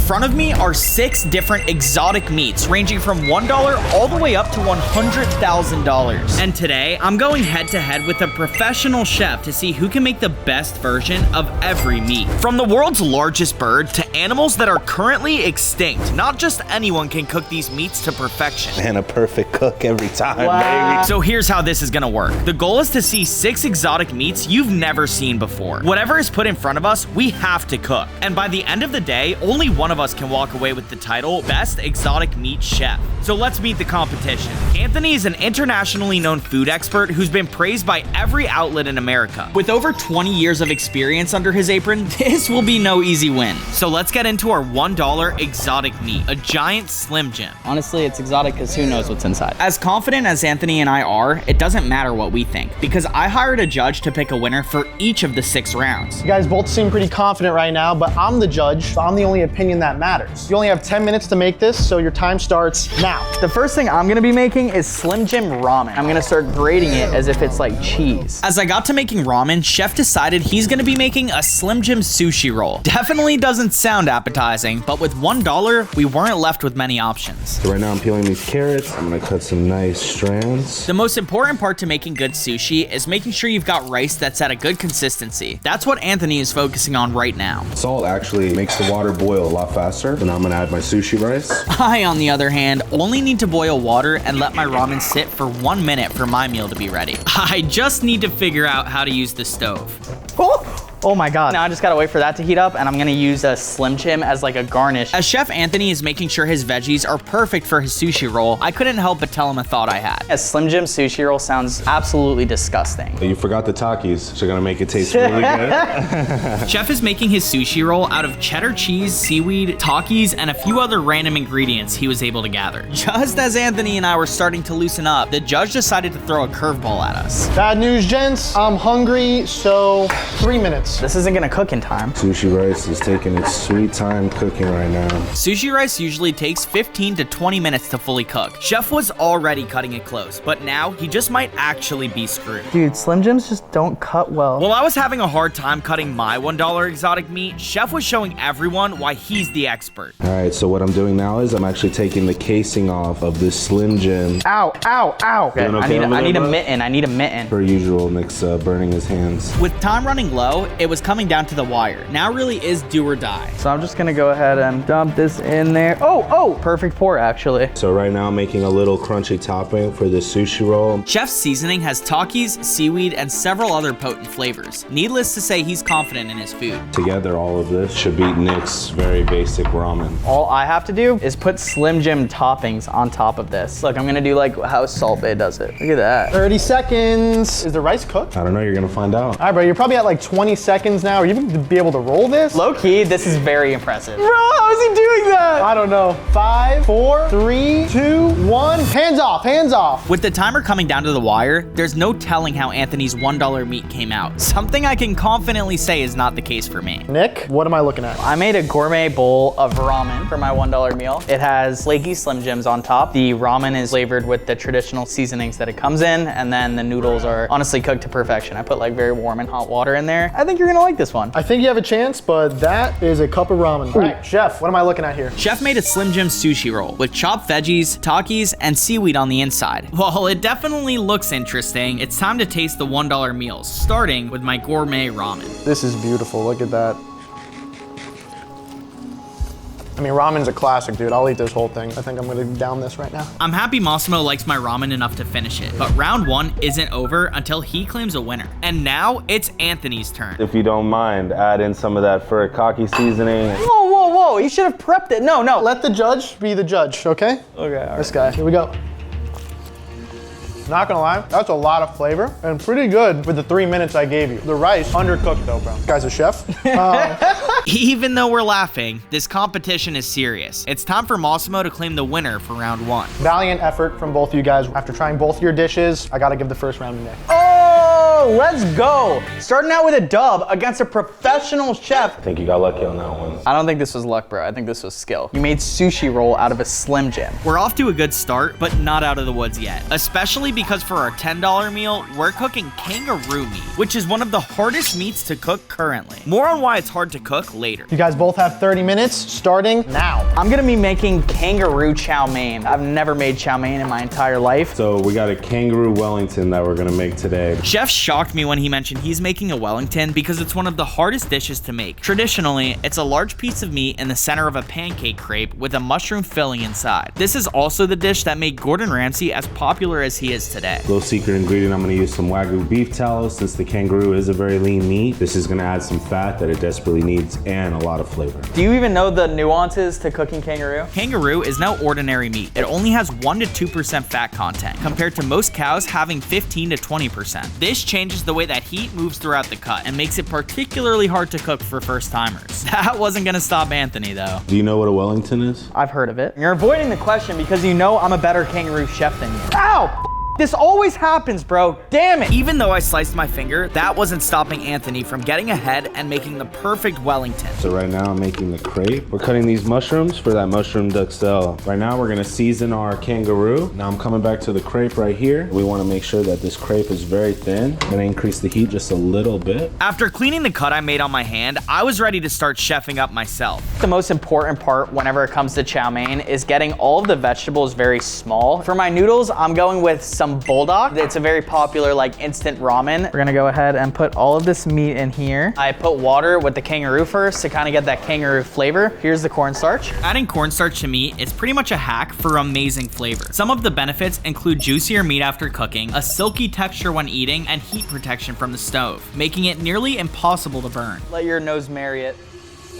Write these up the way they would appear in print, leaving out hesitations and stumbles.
front of me are 6 different exotic meats ranging from $1 all the way up to $100,000. And today, I'm going head to head with a professional chef to see who can make the best version of every meat. From the world's largest bird to animals that are currently extinct, not just anyone can cook these meats to perfection. And a perfect cook every time, baby. So here's how this is gonna work. The goal is to see 6 exotic meats you've never seen before. Whatever is put in front of us, we have to cook. And by the end of the day, only one of us can walk away with the title Best Exotic Meat Chef. So let's meet the competition. Anthony is an internationally known food expert who's been praised by every outlet in America. With over 20 years of experience under his apron, this will be no easy win. So let's get into our $1 exotic meat, a giant Slim Jim. Honestly, it's exotic because who knows what's inside. As confident as Anthony and I are, it doesn't matter what we think, because I hired a judge to pick a winner for each of the 6 rounds. You guys both seem pretty confident right now, but I'm the judge, so I'm the only opinion that matters. You only have 10 minutes to make this, so your time starts now. The first thing I'm gonna be making is Slim Jim ramen. I'm gonna start grating it as if it's like cheese. As I got to making ramen, Chef decided he's gonna be making a Slim Jim sushi roll. Definitely doesn't sound appetizing, but with $1, we weren't left with many options. So right now I'm peeling these carrots. I'm gonna cut some nice strands. The most important part to making good sushi is making sure you've got rice that's at a good consistency. That's what Anthony is focusing on right now. Salt actually makes the water boil a lot faster. So now I'm gonna add my sushi rice. I, on the other hand, only need to boil water and let my ramen sit for 1 minute for my meal to be ready. I just need to figure out how to use the stove. Oh my God. Now I just gotta wait for that to heat up, and I'm gonna use a Slim Jim as like a garnish. As Chef Anthony is making sure his veggies are perfect for his sushi roll, I couldn't help but tell him a thought I had. A Slim Jim sushi roll sounds absolutely disgusting. You forgot the Takis, so you're gonna make it taste really good. Chef is making his sushi roll out of cheddar cheese, seaweed, Takis, and a few other random ingredients he was able to gather. Just as Anthony and I were starting to loosen up, the judge decided to throw a curveball at us. Bad news, gents. I'm hungry, so 3 minutes. This isn't gonna cook in time. Sushi rice is taking its sweet time cooking right now. Sushi rice usually takes 15 to 20 minutes to fully cook. Chef was already cutting it close, but now he just might actually be screwed. Dude, Slim Jims just don't cut well. While I was having a hard time cutting my $1 exotic meat, Chef was showing everyone why he's the expert. All right, so what I'm doing now is I'm actually taking the casing off of this Slim Jim. Ow, ow, ow. Okay, Doing okay I need a bro? mitten. I need a mitten. Per usual, Nick's burning his hands. With time running low, it was coming down to the wire. Now really is do or die. So I'm just gonna go ahead and dump this in there. Oh, perfect pour actually. So right now I'm making a little crunchy topping for this sushi roll. Chef's seasoning has Takis, seaweed, and several other potent flavors. Needless to say, he's confident in his food. Together, all of this should beat Nick's very basic ramen. All I have to do is put Slim Jim toppings on top of this. Look, I'm gonna do like how Salt Bae does it. Look at that. 30 seconds. Is the rice cooked? I don't know, you're gonna find out. All right, bro, you're probably at like 20 seconds now. Are you gonna be able to roll this? Low key, this is very impressive. Bro, how is he doing that? I don't know. 5, 4, 3, 2, 1. Hands off, hands off. With the timer coming down to the wire, there's no telling how Anthony's $1 meat came out. Something I can confidently say is not the case for me. Nick, what am I looking at? I made a gourmet bowl of ramen for my $1 meal. It has flaky Slim Jims on top. The ramen is flavored with the traditional seasonings that it comes in, and then the noodles are honestly cooked to perfection. I put like very warm and hot water in there. I think you're gonna like this one. I think you have a chance, but that is a cup of ramen. All right, Chef, what am I looking at here? Chef made a Slim Jim sushi roll with chopped veggies, Takis, and seaweed on the inside. While it definitely looks interesting, it's time to taste the $1 meals, starting with my gourmet ramen. This is beautiful, look at that. I mean, ramen's a classic, dude. I'll eat this whole thing. I think I'm gonna down this right now. I'm happy Massimo likes my ramen enough to finish it, but round 1 isn't over until he claims a winner. And now it's Anthony's turn. If you don't mind, add in some of that furikake seasoning. Whoa, whoa, whoa, you should have prepped it. No. Let the judge be the judge, okay? Okay, all right. This guy, here we go. Not gonna lie, that's a lot of flavor and pretty good for the 3 minutes I gave you. The rice, undercooked though, bro. This guy's a chef. Even though we're laughing, this competition is serious. It's time for Massimo to claim the winner for round 1. Valiant effort from both of you guys. After trying both your dishes, I gotta give the first round to Nick. Oh, Bro, let's go. Starting out with a dub against a professional chef. I think you got lucky on that one. I don't think this was luck, bro. I think this was skill. You made sushi roll out of a Slim Jim. We're off to a good start, but not out of the woods yet. Especially because for our $10 meal, we're cooking kangaroo meat, which is one of the hardest meats to cook currently. More on why it's hard to cook later. You guys both have 30 minutes, starting now. I'm gonna be making kangaroo chow mein. I've never made chow mein in my entire life. So we got a kangaroo Wellington that we're gonna make today. Chef shocked me when he mentioned he's making a Wellington because it's one of the hardest dishes to make. Traditionally, it's a large piece of meat in the center of a pancake crepe with a mushroom filling inside. This is also the dish that made Gordon Ramsay as popular as he is today. Little secret ingredient, I'm gonna use some wagyu beef tallow. Since the kangaroo is a very lean meat, this is gonna add some fat that it desperately needs and a lot of flavor. Do you even know the nuances to cooking kangaroo? Kangaroo is no ordinary meat. It only has 1 to 2% fat content, compared to most cows having 15 to 20%. This changes the way that heat moves throughout the cut and makes it particularly hard to cook for first timers. That wasn't gonna stop Anthony though. Do you know what a Wellington is? I've heard of it. You're avoiding the question because you know I'm a better kangaroo chef than you. Ow! This always happens, bro. Damn it. Even though I sliced my finger, that wasn't stopping Anthony from getting ahead and making the perfect Wellington. So right now I'm making the crepe. We're cutting these mushrooms for that mushroom duxelle. Right now we're gonna season our kangaroo. Now I'm coming back to the crepe right here. We wanna make sure that this crepe is very thin. I'm gonna increase the heat just a little bit. After cleaning the cut I made on my hand, I was ready to start chefing up myself. The most important part whenever it comes to chow mein is getting all of the vegetables very small. For my noodles, I'm going with some bulldog. It's a very popular like instant ramen. We're gonna go ahead and put all of this meat in here. I put water with the kangaroo first to kind of get that kangaroo flavor. Here's the cornstarch. Adding cornstarch to meat is pretty much a hack for amazing flavor. Some of the benefits include juicier meat after cooking, a silky texture when eating, and heat protection from the stove, making it nearly impossible to burn. Let your nose marry it.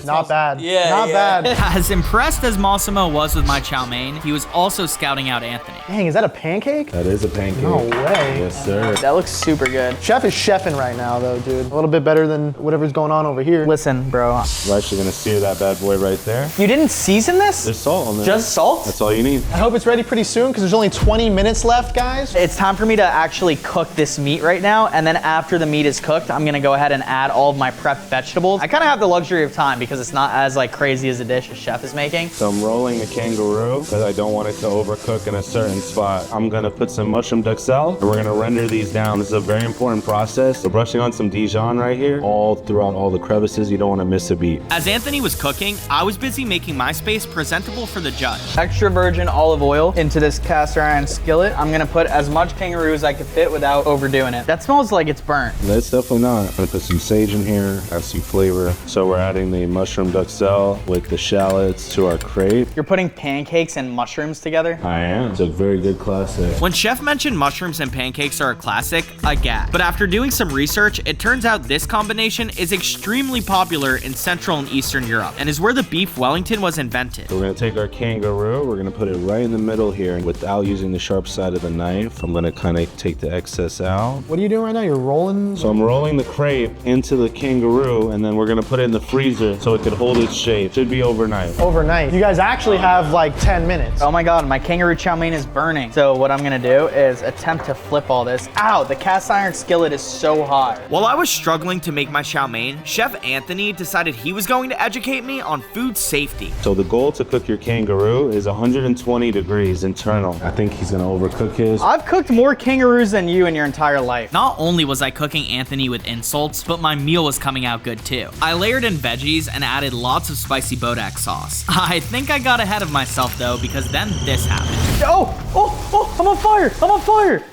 Not bad. Yeah, Not yeah. bad. As impressed as Massimo was with my chow mein, he was also scouting out Anthony. Dang, is that a pancake? That is a pancake. No way. Yes, sir. That looks super good. Chef is chefing right now, though, dude. A little bit better than whatever's going on over here. Listen, bro. We're actually gonna sear that bad boy right there. You didn't season this? There's salt on there. Just salt? That's all you need. I hope it's ready pretty soon because there's only 20 minutes left, guys. It's time for me to actually cook this meat right now, and then after the meat is cooked, I'm gonna go ahead and add all of my prepped vegetables. I kind of have the luxury of time because it's not as like crazy as a dish a chef is making. So I'm rolling the kangaroo because I don't want it to overcook in a certain spot. I'm gonna put some mushroom duxelle and we're gonna render these down. This is a very important process. We're brushing on some Dijon right here, all throughout all the crevices. You don't want to miss a beat. As Anthony was cooking, I was busy making my space presentable for the judge. Extra virgin olive oil into this cast iron skillet. I'm gonna put as much kangaroo as I can fit without overdoing it. That smells like it's burnt. That's definitely not. I'm gonna put some sage in here, add some flavor. So we're adding the mushroom duxelle with the shallots to our crepe. You're putting pancakes and mushrooms together? I am. It's a very good classic. When Chef mentioned mushrooms and pancakes are a classic, I gasped. But after doing some research, it turns out this combination is extremely popular in Central and Eastern Europe and is where the beef Wellington was invented. So we're gonna take our kangaroo, we're gonna put it right in the middle here without using the sharp side of the knife. I'm gonna kind of take the excess out. What are you doing right now? You're rolling? So I'm rolling the crepe into the kangaroo and then we're gonna put it in the freezer so it could hold its shape. Should be overnight. Overnight. You guys actually have like 10 minutes. Oh my God, my kangaroo chow mein is burning. So what I'm gonna do is attempt to flip all this. Ow, the cast iron skillet is so hot. While I was struggling to make my chow mein, Chef Anthony decided he was going to educate me on food safety. So the goal to cook your kangaroo is 120 degrees internal. I think he's gonna overcook his. I've cooked more kangaroos than you in your entire life. Not only was I cooking Anthony with insults, but my meal was coming out good too. I layered in veggies and added lots of spicy bodak sauce. I think I got ahead of myself though, because then this happened. Oh, I'm on fire, I'm on fire.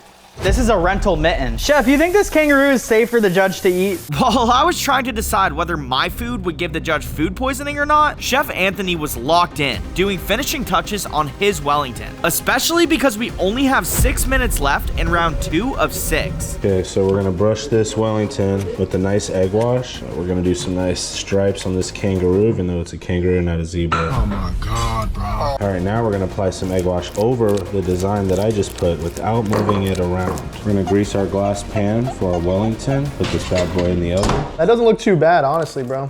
This is a rental mitten. Chef, you think this kangaroo is safe for the judge to eat? While I was trying to decide whether my food would give the judge food poisoning or not, Chef Anthony was locked in, doing finishing touches on his Wellington, especially because we only have 6 minutes left in round 2 of 6. Okay, so we're gonna brush this Wellington with a nice egg wash. We're gonna do some nice stripes on this kangaroo, even though it's a kangaroo, not a zebra. Oh my God, bro. All right, now we're gonna apply some egg wash over the design that I just put without moving it around. We're gonna grease our glass pan for our Wellington. Put this bad boy in the oven. That doesn't look too bad, honestly, bro.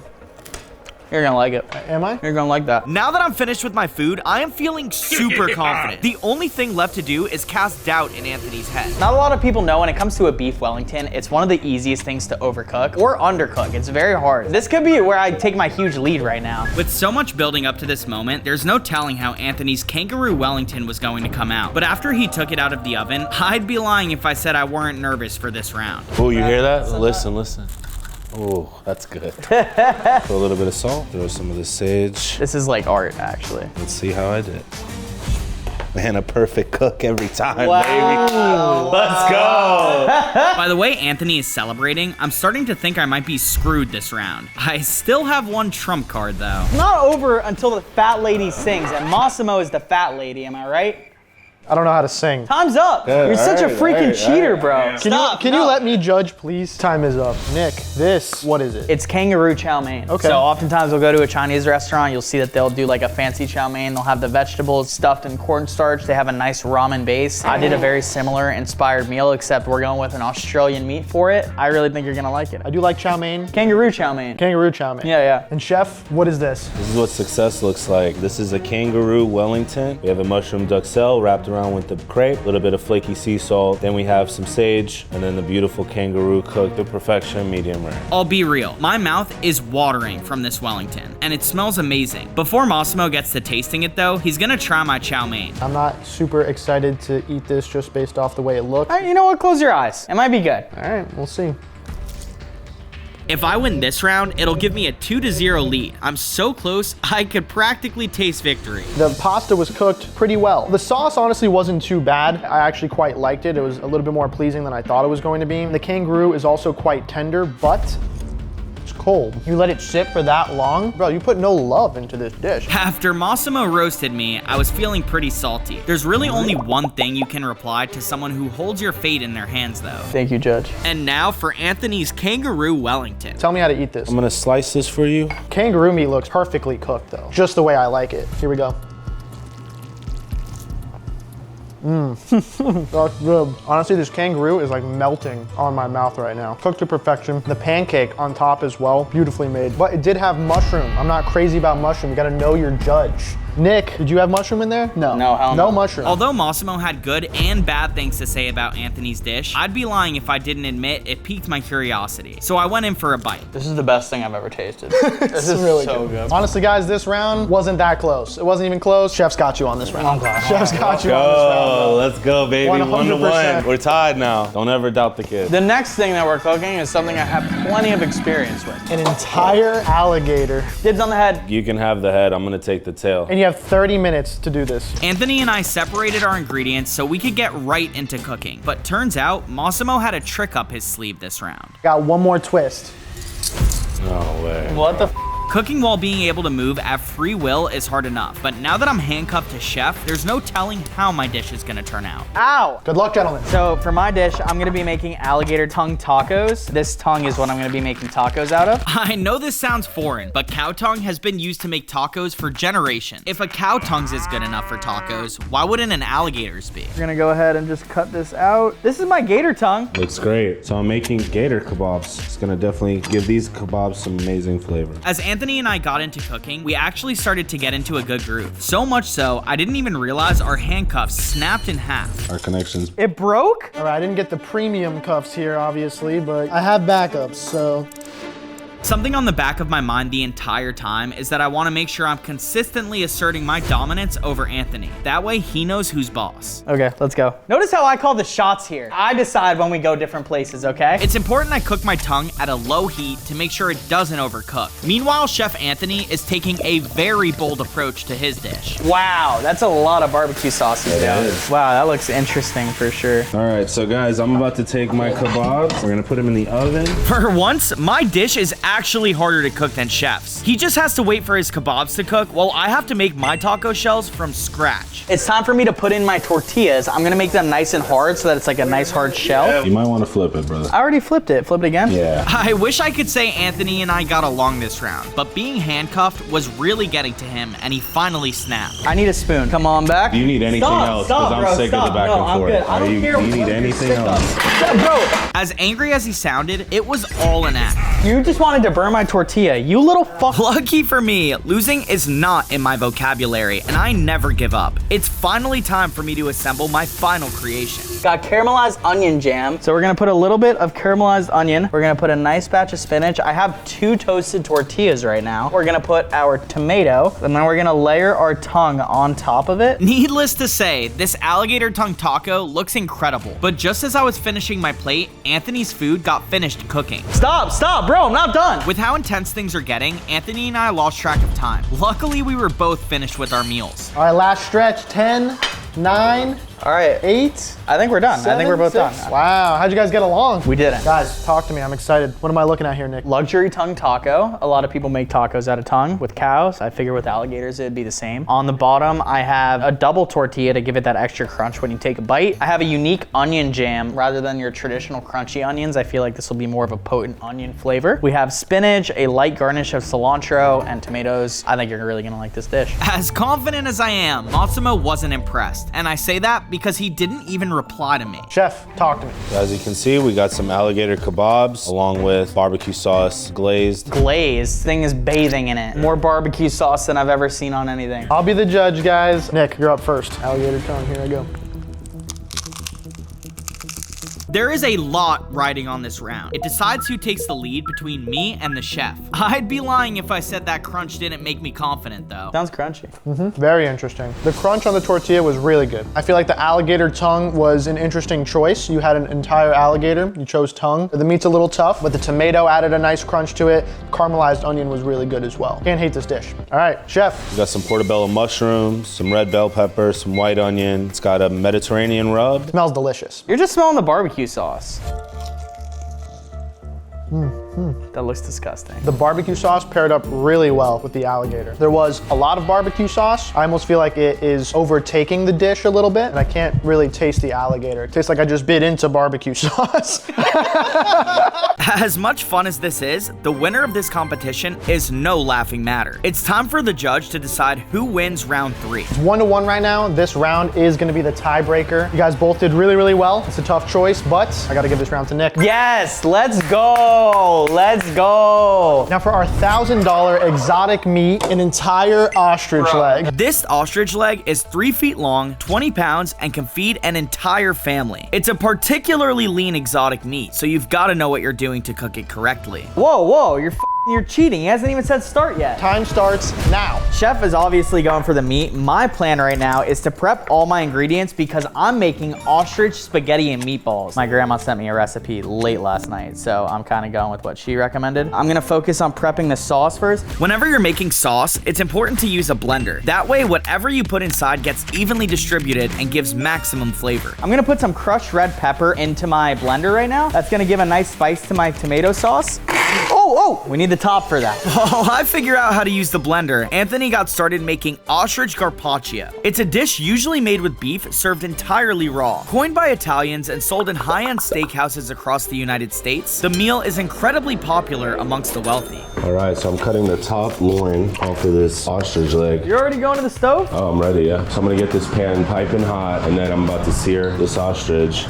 You're gonna like it. Am I? You're gonna like that. Now that I'm finished with my food, I am feeling super confident. The only thing left to do is cast doubt in Anthony's head. Not a lot of people know when it comes to a beef Wellington, it's one of the easiest things to overcook or undercook. It's very hard. This could be where I take my huge lead right now. With so much building up to this moment, there's no telling how Anthony's kangaroo Wellington was going to come out. But after he took it out of the oven, I'd be lying if I said I weren't nervous for this round. Oh, you hear that? Listen, listen. Oh, that's good. Put a little bit of salt, throw some of the sage. This is like art, actually. Let's see how I did. Man, a perfect cook every time, Wow. baby. Let's go. By the way Anthony is celebrating, I'm starting to think I might be screwed this round. I still have one trump card though. It's not over until the fat lady sings, and Massimo is the fat lady, am I right? I don't know how to sing. Time's up. You're such a freaking cheater, bro. Can you let me judge, please? Time is up. Nick, this, what is it? It's kangaroo chow mein. Okay. So oftentimes we'll go to a Chinese restaurant, you'll see that they'll do like a fancy chow mein. They'll have the vegetables stuffed in cornstarch. They have a nice ramen base. I did a very similar inspired meal, except we're going with an Australian meat for it. I really think you're gonna like it. I do like chow mein. Kangaroo chow mein. Kangaroo chow mein. Yeah, yeah. And chef, what is this? This is what success looks like. This is a kangaroo Wellington. We have a mushroom duxelle wrapped around with the crepe, a little bit of flaky sea salt. Then we have some sage, and then the beautiful kangaroo cooked to perfection, medium rare. I'll be real, my mouth is watering from this Wellington, and it smells amazing. Before Massimo gets to tasting it though, he's gonna try my chow mein. I'm not super excited to eat this just based off the way it looks. All right, you know what? Close your eyes. It might be good. All right, we'll see. If I win this round, it'll give me a 2-0 lead. I'm so close, I could practically taste victory. The pasta was cooked pretty well. The sauce honestly wasn't too bad. I actually quite liked it. It was a little bit more pleasing than I thought it was going to be. The kangaroo is also quite tender, but it's cold. You let it sit for that long? Bro, you put no love into this dish. After Massimo roasted me, I was feeling pretty salty. There's really only one thing you can reply to someone who holds your fate in their hands though. Thank you, Judge. And now for Anthony's kangaroo Wellington. Tell me how to eat this. I'm gonna slice this for you. Kangaroo meat looks perfectly cooked though. Just the way I like it. Here we go. That's good. Honestly, this kangaroo is like melting on my mouth right now. Cooked to perfection. The pancake on top as well, beautifully made. But it did have mushroom. I'm not crazy about mushroom. You gotta know your judge. Nick, did you have mushroom in there? No. No, hell no. No mushroom. Although Massimo had good and bad things to say about Anthony's dish, I'd be lying if I didn't admit it piqued my curiosity. So I went in for a bite. This is the best thing I've ever tasted. This is really so good. Honestly, guys, this round wasn't that close. It wasn't even close. Chef's got you on this round. Okay. Chef's got you on this round. Oh, let's go, baby. 100%. 1-1. We're tied now. Don't ever doubt the kid. The next thing that we're cooking is something I have plenty of experience with. An entire alligator. Dibs on the head. You can have the head. I'm gonna take the tail. And you have 30 minutes to do this. Anthony and I separated our ingredients so we could get right into cooking. But turns out, Massimo had a trick up his sleeve this round. Got one more twist. No way. What the f? Cooking while being able to move at free will is hard enough, but now that I'm handcuffed to chef, there's no telling how my dish is gonna turn out. Ow! Good luck, gentlemen. So for my dish, I'm gonna be making alligator tongue tacos. This tongue is what I'm gonna be making tacos out of. I know this sounds foreign, but cow tongue has been used to make tacos for generations. If a cow tongue's is good enough for tacos, why wouldn't an alligator's be? We're gonna go ahead and just cut this out. This is my gator tongue. Looks great. So I'm making gator kebabs. It's gonna definitely give these kebabs some amazing flavor. As Anthony and I got into cooking, we actually started to get into a good groove. So much so, I didn't even realize our handcuffs snapped in half. Our connections. It broke? All right, I didn't get the premium cuffs here, obviously, but I have backups, so. Something on the back of my mind the entire time is that I want to make sure I'm consistently asserting my dominance over Anthony. That way he knows who's boss. Okay, let's go. Notice how I call the shots here. I decide when we go different places, okay? It's important I cook my tongue at a low heat to make sure it doesn't overcook. Meanwhile, Chef Anthony is taking a very bold approach to his dish. Wow, that's a lot of barbecue sauces down. Wow, that looks interesting for sure. All right, so guys, I'm about to take my kebabs. We're gonna put them in the oven. For once, my dish is actually harder to cook than Chef's. He just has to wait for his kebabs to cook while I have to make my taco shells from scratch. It's time for me to put in my tortillas. I'm gonna make them nice and hard so that it's like a nice hard shell. You might want to flip it, brother. I already flipped it. Flip it again? Yeah. I wish I could say Anthony and I got along this round, but being handcuffed was really getting to him and he finally snapped. I need a spoon. Come on back. Do you need anything else? Because I'm sick of the back and forth. Good. I don't care Do you need what you're anything sick else? of. Bro, As angry as he sounded, it was all an act. you just want to wanted to burn my tortilla. You little fuck. Lucky for me, losing is not in my vocabulary, and I never give up. It's finally time for me to assemble my final creation. Got caramelized onion jam. So we're gonna put a little bit of caramelized onion. We're gonna put a nice batch of spinach. I have 2 toasted tortillas right now. We're gonna put our tomato, and then we're gonna layer our tongue on top of it. Needless to say, this alligator tongue taco looks incredible. But just as I was finishing my plate, Anthony's food got finished cooking. Stop, bro, I'm not done. With how intense things are getting, Anthony and I lost track of time. Luckily, we were both finished with our meals. All right, last stretch. 10, 9, All right, 8. I think we're done. I think we're both 6. done. Wow, how'd you guys get along? We didn't. Guys, talk to me. I'm excited. What am I looking at here, Nick? Luxury tongue taco. A lot of people make tacos out of tongue with cows. I figure with alligators it'd be the same. On the bottom, I have a double tortilla to give it that extra crunch when you take a bite. I have a unique onion jam rather than your traditional crunchy onions. I feel like this will be more of a potent onion flavor. We have spinach, a light garnish of cilantro, and tomatoes. I think you're really gonna like this dish. As confident as I am, Massimo wasn't impressed. And I say that because he didn't even reply to me. Chef, talk to me. As you can see, we got some alligator kebabs along with barbecue sauce glazed. Glazed. Thing is bathing in it. More barbecue sauce than I've ever seen on anything. I'll be the judge, guys. Nick, you're up first. Alligator tongue, here I go. There is a lot riding on this round. It decides who takes the lead between me and the chef. I'd be lying if I said that crunch didn't make me confident though. Sounds crunchy. Very interesting. The crunch on the tortilla was really good. I feel like the alligator tongue was an interesting choice. You had an entire alligator, you chose tongue. The meat's a little tough, but the tomato added a nice crunch to it. Caramelized onion was really good as well. Can't hate this dish. All right, chef. We got some portobello mushrooms, some red bell pepper, some white onion. It's got a Mediterranean rub. Smells delicious. You're just smelling the barbecue sauce. That looks disgusting. The barbecue sauce paired up really well with the alligator. There was a lot of barbecue sauce. I almost feel like it is overtaking the dish a little bit, and I can't really taste the alligator. It tastes like I just bit into barbecue sauce. As much fun as this is, the winner of this competition is no laughing matter. It's time for the judge to decide who wins round 3. It's 1-1 right now. This round is gonna be the tiebreaker. You guys both did really, really well. It's a tough choice, but I gotta give this round to Nick. Yes, let's go. Let's go. Now for our $1,000 exotic meat, an entire ostrich leg. This ostrich leg is 3 feet long, 20 pounds, and can feed an entire family. It's a particularly lean exotic meat, so you've got to know what you're doing to cook it correctly. Whoa, you're cheating. He hasn't even said start yet. Time starts now. Chef is obviously going for the meat. My plan right now is to prep all my ingredients because I'm making ostrich spaghetti and meatballs. My grandma sent me a recipe late last night, so I'm kind of going with what she recommended. I'm gonna focus on prepping the sauce first. Whenever you're making sauce, it's important to use a blender. That way, whatever you put inside gets evenly distributed and gives maximum flavor. I'm gonna put some crushed red pepper into my blender right now. That's gonna give a nice spice to my tomato sauce. Oh, we need the top for that. While I figure out how to use the blender, Anthony got started making ostrich carpaccio. It's a dish usually made with beef served entirely raw. Coined by Italians and sold in high-end steakhouses across the United States, the meal is incredibly popular amongst the wealthy. All right, so I'm cutting the top loin off of this ostrich leg. You're already going to the stove? Oh, I'm ready, yeah. So I'm gonna get this pan piping hot, and then I'm about to sear this ostrich.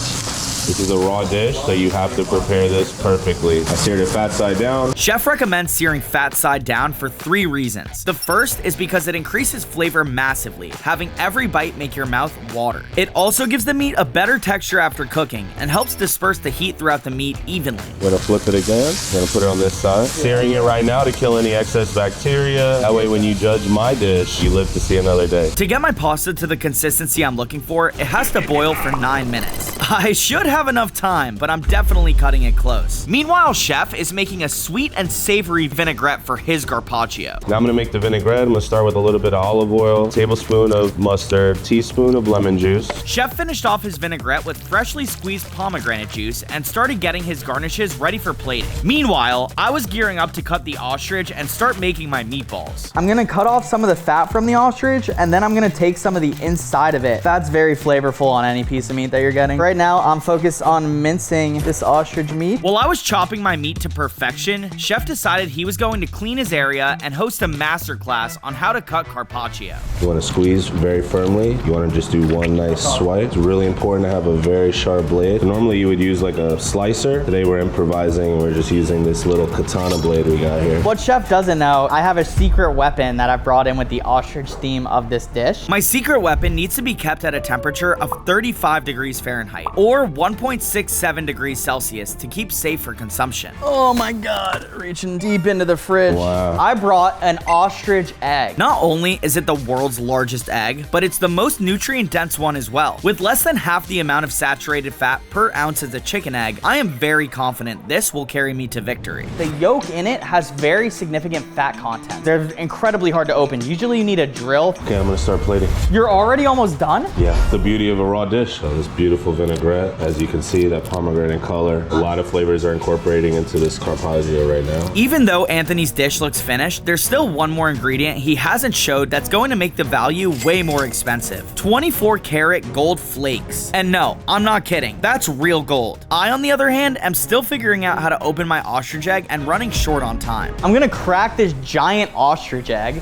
This is a raw dish, so you have to prepare this perfectly. I seared it fat side down. Chef recommends searing fat side down for 3 reasons. The first is because it increases flavor massively, having every bite make your mouth water. It also gives the meat a better texture after cooking and helps disperse the heat throughout the meat evenly. I'm gonna flip it again. I'm gonna put it on this side. Searing it right now to kill any excess bacteria. That way when you judge my dish, you live to see another day. To get my pasta to the consistency I'm looking for, it has to boil for 9 minutes. I should have enough time, but I'm definitely cutting it close. Meanwhile, Chef is making a sweet and savory vinaigrette for his carpaccio. Now I'm gonna make the vinaigrette. I'm gonna start with a little bit of olive oil, tablespoon of mustard, teaspoon of lemon juice. Chef finished off his vinaigrette with freshly squeezed pomegranate juice and started getting his garnishes ready for plating. Meanwhile, I was gearing up to cut the ostrich and start making my meatballs. I'm gonna cut off some of the fat from the ostrich, and then I'm gonna take some of the inside of it. Fat's very flavorful on any piece of meat that you're getting. Right now, I'm focused focus on mincing this ostrich meat. While I was chopping my meat to perfection, Chef decided he was going to clean his area and host a masterclass on how to cut carpaccio. You want to squeeze very firmly. You want to just do one nice swipe. It's really important to have a very sharp blade. Normally you would use like a slicer. Today we're improvising and we're just using this little katana blade we got here. What Chef doesn't know, I have a secret weapon that I've brought in with the ostrich theme of this dish. My secret weapon needs to be kept at a temperature of 35 degrees Fahrenheit or 1.67 degrees Celsius to keep safe for consumption. Oh my God, reaching deep into the fridge. Wow. I brought an ostrich egg. Not only is it the world's largest egg, but it's the most nutrient-dense one as well. With less than half the amount of saturated fat per ounce as a chicken egg, I am very confident this will carry me to victory. The yolk in it has very significant fat content. They're incredibly hard to open. Usually you need a drill. Okay, I'm gonna start plating. You're already almost done? Yeah, the beauty of a raw dish. So this beautiful vinaigrette, as you can see, that pomegranate color. A lot of flavors are incorporating into this carpaccio right now. Even though Anthony's dish looks finished, there's still one more ingredient he hasn't showed that's going to make the value way more expensive. 24 karat gold flakes. And no, I'm not kidding. That's real gold. I, on the other hand, am still figuring out how to open my ostrich egg and running short on time. I'm gonna crack this giant ostrich egg.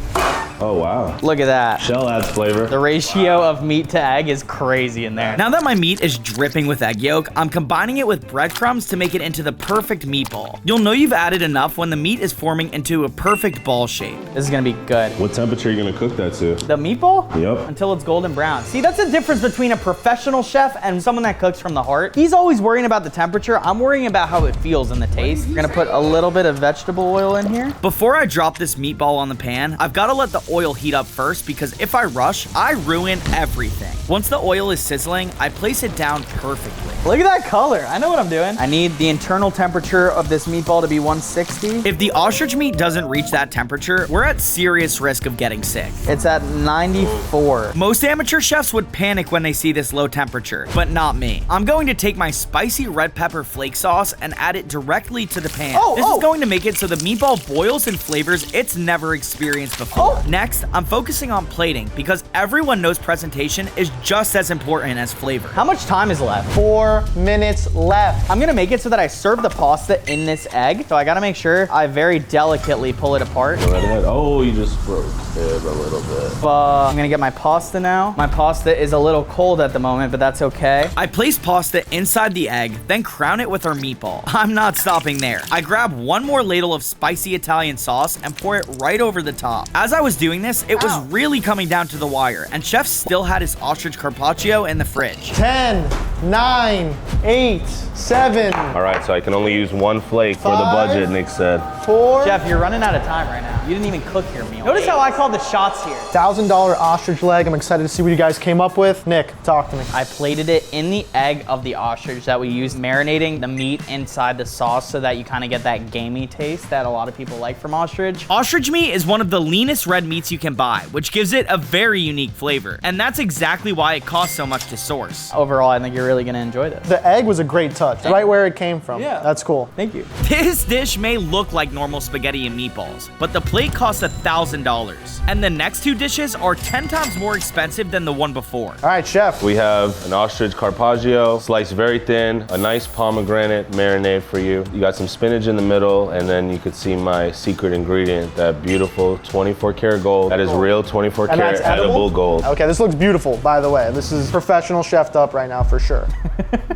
Oh, wow. Look at that. Shell adds flavor. The ratio of meat to egg is crazy in there. Now that my meat is dripping with egg yolk, I'm combining it with breadcrumbs to make it into the perfect meatball. You'll know you've added enough when the meat is forming into a perfect ball shape. This is gonna be good. What temperature are you gonna cook that to? The meatball? Yep. Until it's golden brown. See, that's the difference between a professional chef and someone that cooks from the heart. He's always worrying about the temperature. I'm worrying about how it feels and the taste. We're gonna put a little bit of vegetable oil in here. Before I drop this meatball on the pan, I've got to let the oil heat up first because if I rush, I ruin everything. Once the oil is sizzling, I place it down perfectly. Look at that color. I know what I'm doing. I need the internal temperature of this meatball to be 160. If the ostrich meat doesn't reach that temperature, we're at serious risk of getting sick. It's at 94. Most amateur chefs would panic when they see this low temperature, but not me. I'm going to take my spicy red pepper flake sauce and add it directly to the pan. This is going to make it so the meatball boils in flavors it's never experienced before. Next, I'm focusing on plating because everyone knows presentation is just as important as flavor. How much time is left? 4 minutes left. I'm gonna make it so that I serve the pasta in this egg. So I gotta make sure I very delicately pull it apart. Oh, you just broke it a little bit. I'm gonna get my pasta now. My pasta is a little cold at the moment, but that's okay. I place pasta inside the egg, then crown it with our meatball. I'm not stopping there. I grab one more ladle of spicy Italian sauce and pour it right over the top. As I was doing this, it was really coming down to the wire, and Chef still had his ostrich carpaccio in the fridge. 10, 9, 8, 7. All right, so I can only use one flake for the budget, Nick said. 4. Chef, you're running out of time right now. You didn't even cook your meal. Notice how I call the shots here. $1,000 ostrich leg. I'm excited to see what you guys came up with. Nick, talk to me. I plated it in the egg of the ostrich that we used, marinating the meat inside the sauce so that you kind of get that gamey taste that a lot of people like from ostrich. Ostrich meat is one of the leanest red meats you can buy, which gives it a very unique flavor. And that's exactly why it costs so much to source. Overall, I think you're really gonna enjoy this. The egg was a great touch, right where it came from. Yeah. That's cool. Thank you. This dish may look like normal spaghetti and meatballs, but the plate costs $1,000. And the next two dishes are 10 times more expensive than the one before. All right, chef. We have an ostrich carpaccio, sliced very thin, a nice pomegranate marinade for you. You got some spinach in the middle, and then you could see my secret ingredient, that beautiful 24 karat gold. That is real 24 And karat that's edible gold. Okay, this looks beautiful, by the way. This is professional chefed up right now for sure.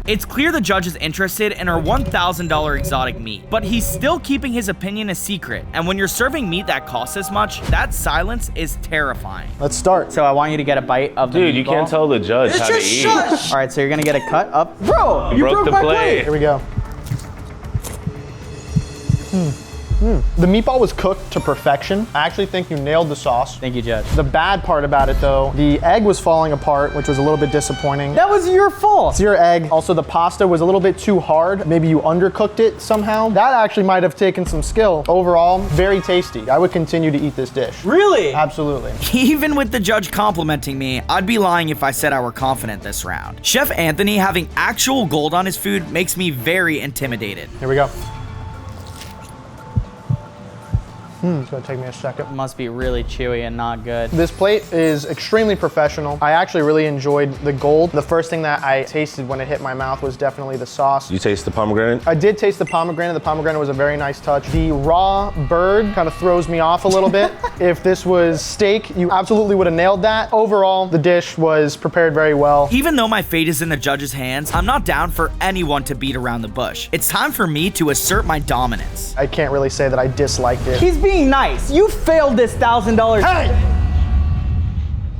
It's clear the judge is interested in our $1,000 exotic meat, but he's still keeping his opinion a secret. And when you're serving meat that costs this much, that silence is terrifying. Let's start. So I want you to get a bite of the Dude, you meatball. can't tell the judge how to eat. All right, so you're gonna get a cut up. Bro, you broke the my plate. plate. Here we go. The meatball was cooked to perfection. I actually think you nailed the sauce. Thank you, Judge. The bad part about it though, the egg was falling apart, which was a little bit disappointing. That was your fault. It's your egg. Also, the pasta was a little bit too hard. Maybe you undercooked it somehow. That actually might have taken some skill. Overall, very tasty. I would continue to eat this dish. Really? Absolutely. Even with the judge complimenting me, I'd be lying if I said I were confident this round. Chef Anthony having actual gold on his food makes me very intimidated. Here we go. It's gonna take me a second. Must be really chewy and not good. This plate is extremely professional. I actually really enjoyed the gold. The first thing that I tasted when it hit my mouth was definitely the sauce. You taste the pomegranate? I did taste the pomegranate. The pomegranate was a very nice touch. The raw bird kind of throws me off a little bit. If this was steak, you absolutely would have nailed that. Overall, the dish was prepared very well. Even though my fate is in the judge's hands, I'm not down for anyone to beat around the bush. It's time for me to assert my dominance. I can't really say that I disliked it. He's being nice. You failed this $1,000. Hey!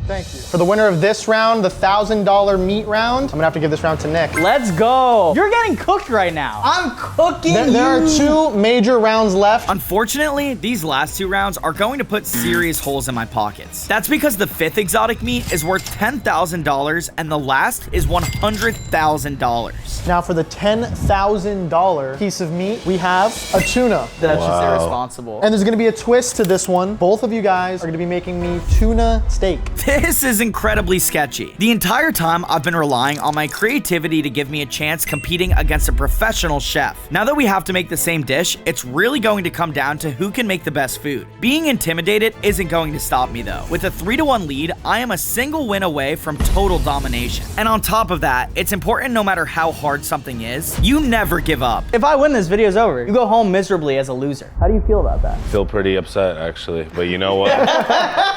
Thank you. For the winner of this round, the $1,000 meat round, I'm gonna have to give this round to Nick. Let's go. You're getting cooked right now. I'm cooking There are 2 major rounds left. Unfortunately, these last 2 rounds are going to put serious holes in my pockets. That's because the 5th exotic meat is worth $10,000 and the last is $100,000. Now for the $10,000 piece of meat, we have a tuna. That's just irresponsible. And there's gonna be a twist to this one. Both of you guys are gonna be making me tuna steak. This is incredibly sketchy. The entire time I've been relying on my creativity to give me a chance competing against a professional chef. Now that we have to make the same dish, it's really going to come down to who can make the best food. Being intimidated isn't going to stop me though. With a 3-1 lead, I am a single win away from total domination. And on top of that, it's important no matter how hard something is, you never give up. If I win, this video's over. You go home miserably as a loser. How do you feel about that? Feel pretty upset actually, but you know what?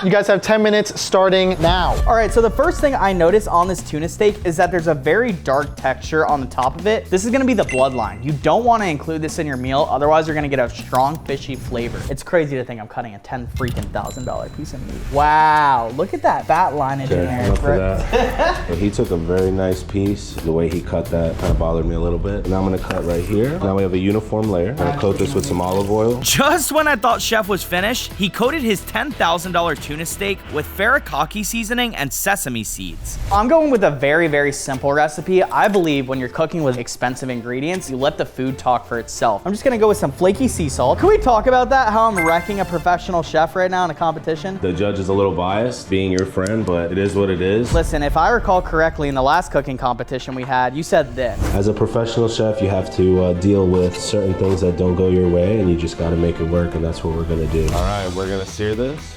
You guys have 10 minutes starting now. All right, so the first thing I notice on this tuna steak is that there's a very dark texture on the top of it. This is gonna be the bloodline. You don't wanna include this in your meal, otherwise you're gonna get a strong fishy flavor. It's crazy to think I'm cutting a $10,000 piece of meat. Wow, look at that fat lineage in there. Enough of that. But he took a very nice piece. The way he cut that kind of bothered me a little bit. Now I'm gonna cut right here. Now we have a uniform layer. I'm gonna coat this with some olive oil. Just when I thought Chef was finished, he coated his $10,000 tuna steak with farikake seasoning and sesame seeds. I'm going with a very, very simple recipe. I believe when you're cooking with expensive ingredients, you let the food talk for itself. I'm just gonna go with some flaky sea salt. Can we talk about that? How I'm wrecking a professional chef right now in a competition? The judge is a little biased, being your friend, but it is what it is. Listen, if I recall correctly, in the last cooking competition we had, you said this. As a professional chef, you have to deal with certain things that don't go your way, and you just gotta make it work, and that's what we're gonna do. All right, we're gonna sear this.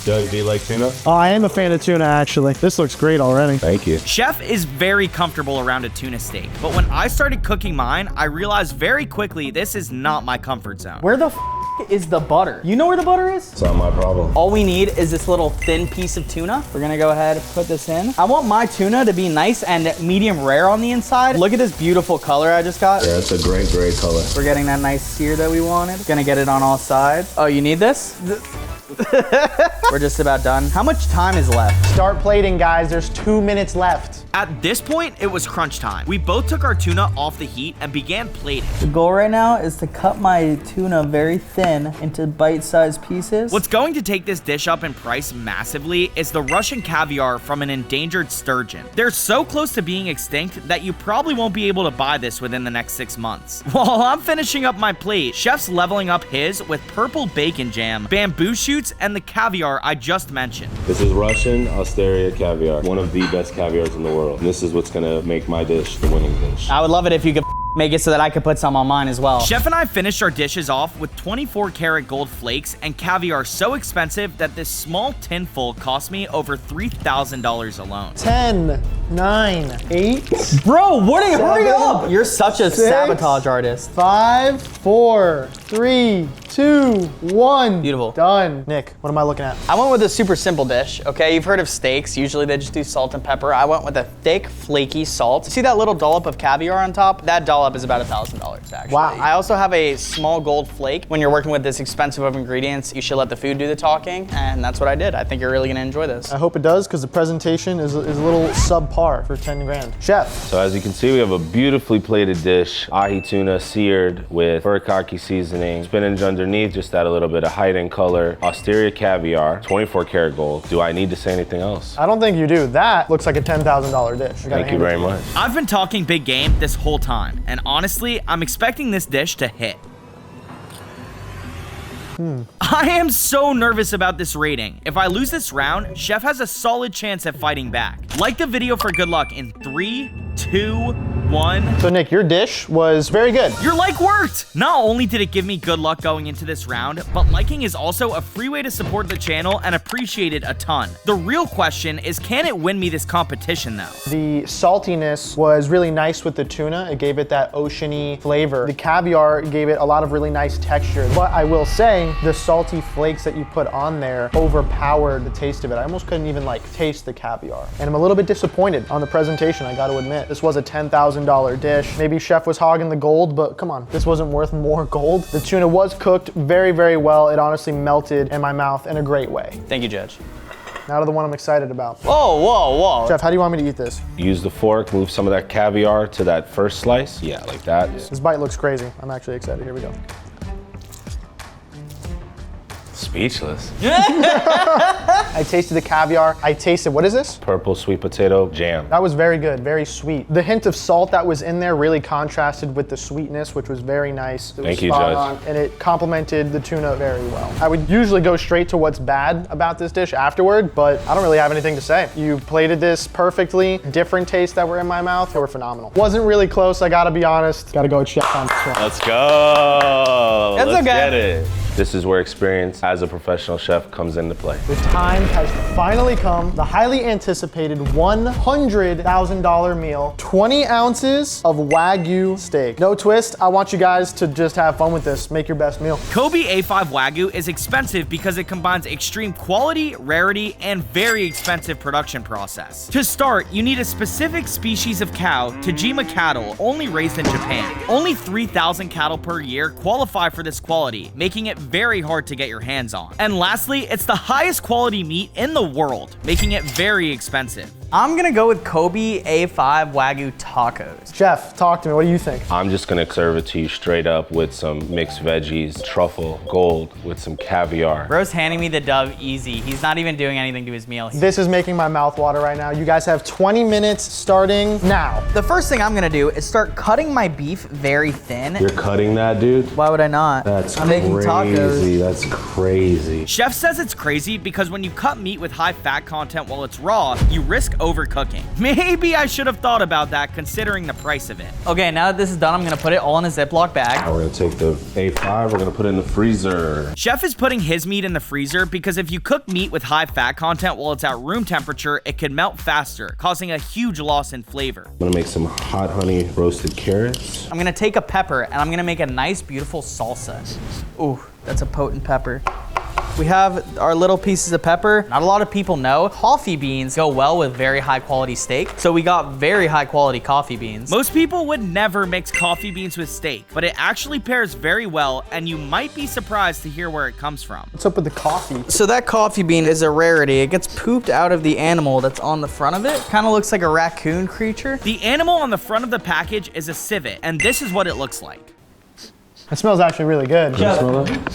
Doug, do you like tuna? Oh, I am a fan of tuna, actually. This looks great already. Thank you. Chef is very comfortable around a tuna steak, but when I started cooking mine, I realized very quickly this is not my comfort zone. Where the is the butter? You know where the butter is? It's not my problem. All we need is this little thin piece of tuna. We're gonna go ahead and put this in. I want my tuna to be nice and medium rare on the inside. Look at this beautiful color I just got. Yeah, it's a great, great color. We're getting that nice sear that we wanted. Gonna get it on all sides. Oh, you need this? We're just about done. How much time is left? Start plating, guys. There's 2 minutes left. At this point, it was crunch time. We both took our tuna off the heat and began plating. The goal right now is to cut my tuna very thin into bite-sized pieces. What's going to take this dish up in price massively is the Russian caviar from an endangered sturgeon. They're so close to being extinct that you probably won't be able to buy this within the next 6 months. While I'm finishing up my plate, Chef's leveling up his with purple bacon jam, bamboo shoots, and the caviar I just mentioned. This is Russian Osteria caviar, one of the best caviars in the world. And this is what's gonna make my dish the winning dish. I would love it if you could make it so that I could put some on mine as well. Chef and I finished our dishes off with 24 karat gold flakes and caviar so expensive that this small tin full cost me over $3,000 alone. 10, 9, 8. Bro, hurry up! You're such a 6, sabotage artist. 5, 4, 3, 2, 1. Beautiful. Done. Nick, what am I looking at? I went with a super simple dish, okay? You've heard of steaks. Usually they just do salt and pepper. I went with a thick, flaky salt. See that little dollop of caviar on top? That dollop is about $1,000 actually. Wow. I also have a small gold flake. When you're working with this expensive of ingredients, you should let the food do the talking, and that's what I did. I think you're really gonna enjoy this. I hope it does, because the presentation is a little subpar for 10 grand. Chef. So as you can see, we have a beautifully plated dish, ahi tuna seared with furikake seasoning, spinach underneath, just add a little bit of height and color, Osteria caviar, 24 karat gold. Do I need to say anything else? I don't think you do. That looks like a $10,000 dish. Thank you very much. I've been talking big game this whole time, and honestly, I'm expecting this dish to hit. I am so nervous about this rating. If I lose this round, Chef has a solid chance at fighting back. Like the video for good luck in 3, 2, 1. So Nick, your dish was very good. Your like worked! Not only did it give me good luck going into this round, but liking is also a free way to support the channel and appreciate it a ton. The real question is, can it win me this competition though? The saltiness was really nice with the tuna. It gave it that oceany flavor. The caviar gave it a lot of really nice texture. But I will say, the salty flakes that you put on there overpowered the taste of it. I almost couldn't even like taste the caviar. And I'm a little bit disappointed on the presentation, I gotta admit. This was a $10,000 dish. Maybe chef was hogging the gold, but come on, this wasn't worth more gold. The tuna was cooked very, very well. It honestly melted in my mouth in a great way. Thank you, Judge. Now to the one I'm excited about. Whoa, whoa, whoa. Chef, how do you want me to eat this? Use the fork, move some of that caviar to that first slice. Yeah, like that. This bite looks crazy. I'm actually excited. Here we go. Speechless. I tasted the caviar. I tasted, what is this? Purple sweet potato jam. That was very good, very sweet. The hint of salt that was in there really contrasted with the sweetness, which was very nice. It was Thank you, spot Judge. on, and it complemented the tuna very well. I would usually go straight to what's bad about this dish afterward, but I don't really have anything to say. You plated this perfectly. Different tastes that were in my mouth were phenomenal. Wasn't really close, I gotta be honest. Gotta go with chef on this one. Let's go. That's Let's okay. get it. This is where experience as a professional chef comes into play. The time has finally come. The highly anticipated $100,000 meal, 20 ounces of wagyu steak. No twist, I want you guys to just have fun with this. Make your best meal. Kobe A5 Wagyu is expensive because it combines extreme quality, rarity, and very expensive production process. To start, you need a specific species of cow, Tajima cattle, only raised in Japan. Only 3,000 cattle per year qualify for this quality, making it very hard to get your hands on. And lastly, it's the highest quality meat in the world, making it very expensive. I'm gonna go with Kobe A5 Wagyu tacos. Chef, talk to me, what do you think? I'm just gonna serve it to you straight up with some mixed veggies, truffle, gold, with some caviar. Bro's handing me the dove easy. He's not even doing anything to his meal. This is making my mouth water right now. You guys have 20 minutes starting now. The first thing I'm gonna do is start cutting my beef very thin. You're cutting that, dude? Why would I not? That's I'm making tacos. crazy. That's crazy. Chef says it's crazy because when you cut meat with high fat content while it's raw, you risk overcooking. Maybe I should have thought about that considering the price of it. Okay, now that this is done, I'm gonna put it all in a Ziploc bag. Now we're gonna take the A5, we're gonna put it in the freezer. Chef is putting his meat in the freezer because if you cook meat with high fat content while it's at room temperature, it can melt faster, causing a huge loss in flavor. I'm gonna make some hot honey roasted carrots. I'm gonna take a pepper and I'm gonna make a nice, beautiful salsa. Ooh, that's a potent pepper. We have our little pieces of pepper. Not a lot of people know coffee beans go well with very high quality steak. So we got very high quality coffee beans. Most people would never mix coffee beans with steak, but it actually pairs very well, and you might be surprised to hear where it comes from. What's up with the coffee? So that coffee bean is a rarity. It gets pooped out of the animal that's on the front of it. Kind of looks like a raccoon creature. The animal on the front of the package is a civet, and this is what it looks like. It smells actually really good. You smell that?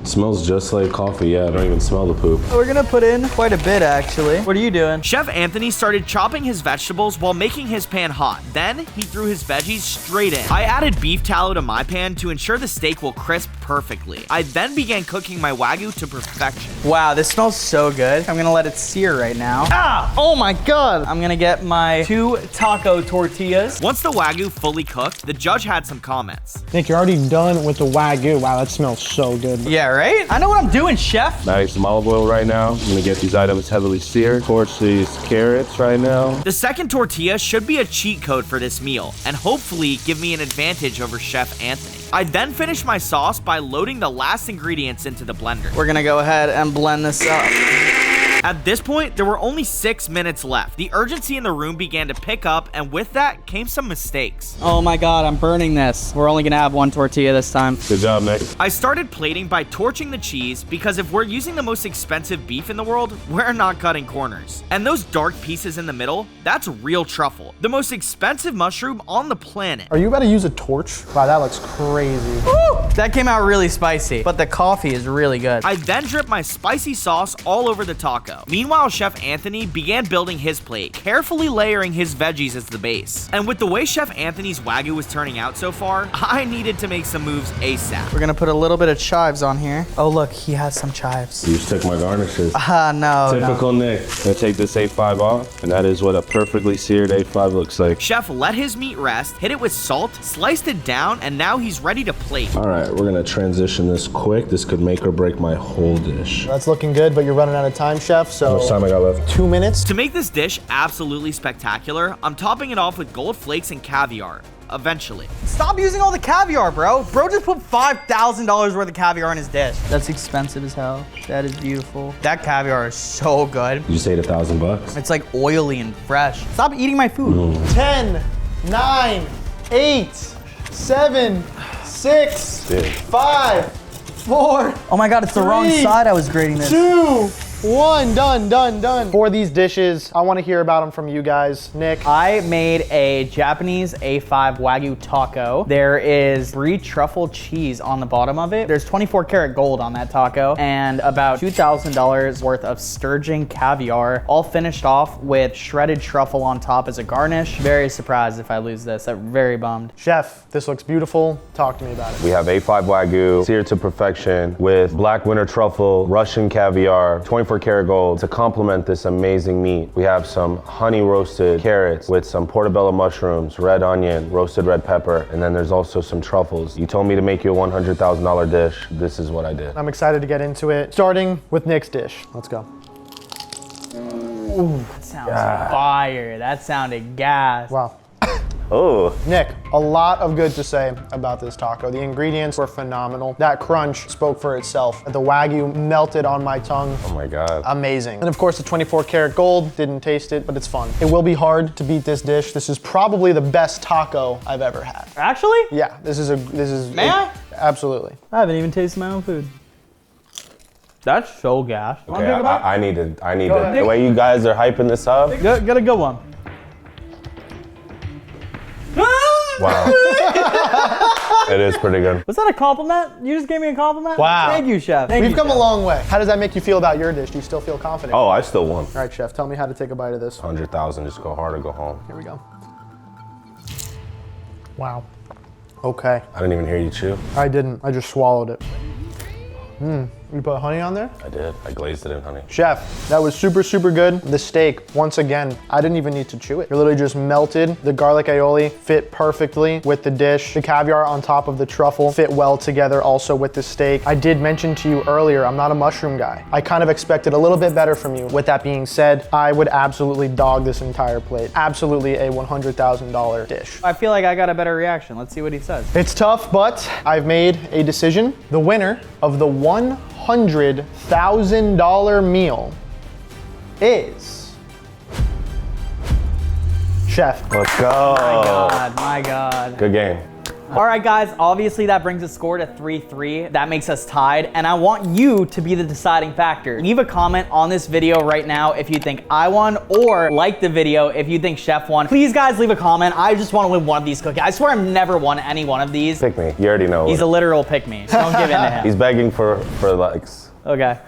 Smells just like coffee. Yeah, I don't even smell the poop. We're gonna put in quite a bit actually. What are you doing? Chef Anthony started chopping his vegetables while making his pan hot. Then he threw his veggies straight in. I added beef tallow to my pan to ensure the steak will crisp perfectly. I then began cooking my wagyu to perfection. Wow, this smells so good. I'm gonna let it sear right now. Ah! Oh my God! I'm gonna get my 2 taco tortillas. Once the wagyu fully cooked, the judge had some comments. Nick, you're already done with the wagyu. Wow, that smells so good. Yeah, right? I know what I'm doing, chef. Adding some olive oil right now. I'm gonna get these items heavily seared. Torch these carrots right now. The second tortilla should be a cheat code for this meal, and hopefully give me an advantage over Chef Anthony. I then finished my sauce by loading the last ingredients into the blender. We're gonna go ahead and blend this up. At this point, there were only 6 minutes left. The urgency in the room began to pick up, and with that came some mistakes. Oh my God, I'm burning this. We're only gonna have 1 tortilla this time. Good job, Nick. I started plating by torching the cheese because if we're using the most expensive beef in the world, we're not cutting corners. And those dark pieces in the middle, that's real truffle, the most expensive mushroom on the planet. Are you about to use a torch? Wow, that looks crazy. Woo! That came out really spicy, but the coffee is really good. I then dripped my spicy sauce all over the taco. Meanwhile, Chef Anthony began building his plate, carefully layering his veggies as the base. And with the way Chef Anthony's wagyu was turning out so far, I needed to make some moves ASAP. We're gonna put a little bit of chives on here. Oh look, he has some chives. You just took my garnishes. No. Typical Nick. I'm gonna take this A5 off, and that is what a perfectly seared A5 looks like. Chef let his meat rest, hit it with salt, sliced it down, and now he's ready to plate. All right, we're gonna transition this quick. This could make or break my whole dish. That's looking good, but you're running out of time, Chef, so... How much time I got left? 2 minutes. To make this dish absolutely spectacular, I'm topping it off with gold flakes and caviar. Eventually. Stop using all the caviar, bro. Bro just put $5,000 worth of caviar in his dish. That's expensive as hell. That is beautiful. That caviar is so good. You just ate $1,000. It's like oily and fresh. Stop eating my food. 10, 9, 8, 7, 6, 5, 4. Oh my God, it's the wrong 3, side I was grading this. 2, 1, done. For these dishes, I want to hear about them from you guys. Nick. I made a Japanese A5 Wagyu taco. There is brie truffle cheese on the bottom of it. There's 24 karat gold on that taco and about $2,000 worth of sturgeon caviar, all finished off with shredded truffle on top as a garnish. Very surprised if I lose this. I'm very bummed. Chef, this looks beautiful. Talk to me about it. We have A5 Wagyu, seared to perfection with black winter truffle, Russian caviar, 24 karat gold. To complement this amazing meat, we have some honey roasted carrots with some portobello mushrooms, red onion, roasted red pepper, and then there's also some truffles. You told me to make you a $100,000 dish. This is what I did. I'm excited to get into it. Starting with Nick's dish. Let's go. Ooh, that sounds fire. That sounded gas. Wow. Oh. Nick, a lot of good to say about this taco. The ingredients were phenomenal. That crunch spoke for itself. The Wagyu melted on my tongue. Oh my God. Amazing. And of course the 24 karat gold, didn't taste it, but it's fun. It will be hard to beat this dish. This is probably the best taco I've ever had. Actually? Yeah, this is. May I? Absolutely. I haven't even tasted my own food. That's so gas. Okay, I need it. The way you guys are hyping this up. Get a good one. Wow. It is pretty good. Was that a compliment? You just gave me a compliment? Wow. Thank you, Chef. We've come a long way. How does that make you feel about your dish? Do you still feel confident? Oh, I still won. All right, Chef, tell me how to take a bite of this. 100,000, just go hard or go home. Here we go. Wow. Okay. I didn't even hear you chew. I didn't. I just swallowed it. You put honey on there? I did. I glazed it in honey. Chef, that was super, super good. The steak, once again, I didn't even need to chew it. It literally just melted. The garlic aioli fit perfectly with the dish. The caviar on top of the truffle fit well together also with the steak. I did mention to you earlier, I'm not a mushroom guy. I kind of expected a little bit better from you. With that being said, I would absolutely dog this entire plate. Absolutely a $100,000 dish. I feel like I got a better reaction. Let's see what he says. It's tough, but I've made a decision. The winner of the $100,000 meal is Chef. Let's go. My God. Good game. All right, guys, obviously that brings the score to 3-3. That makes us tied, and I want you to be the deciding factor. Leave a comment on this video right now if you think I won, or like the video if you think Chef won. Please, guys, leave a comment. I just want to win one of these cookies. I swear I've never won any one of these. Pick me. You already know. He's a literal pick me. Don't give in to him. He's begging for likes. Okay.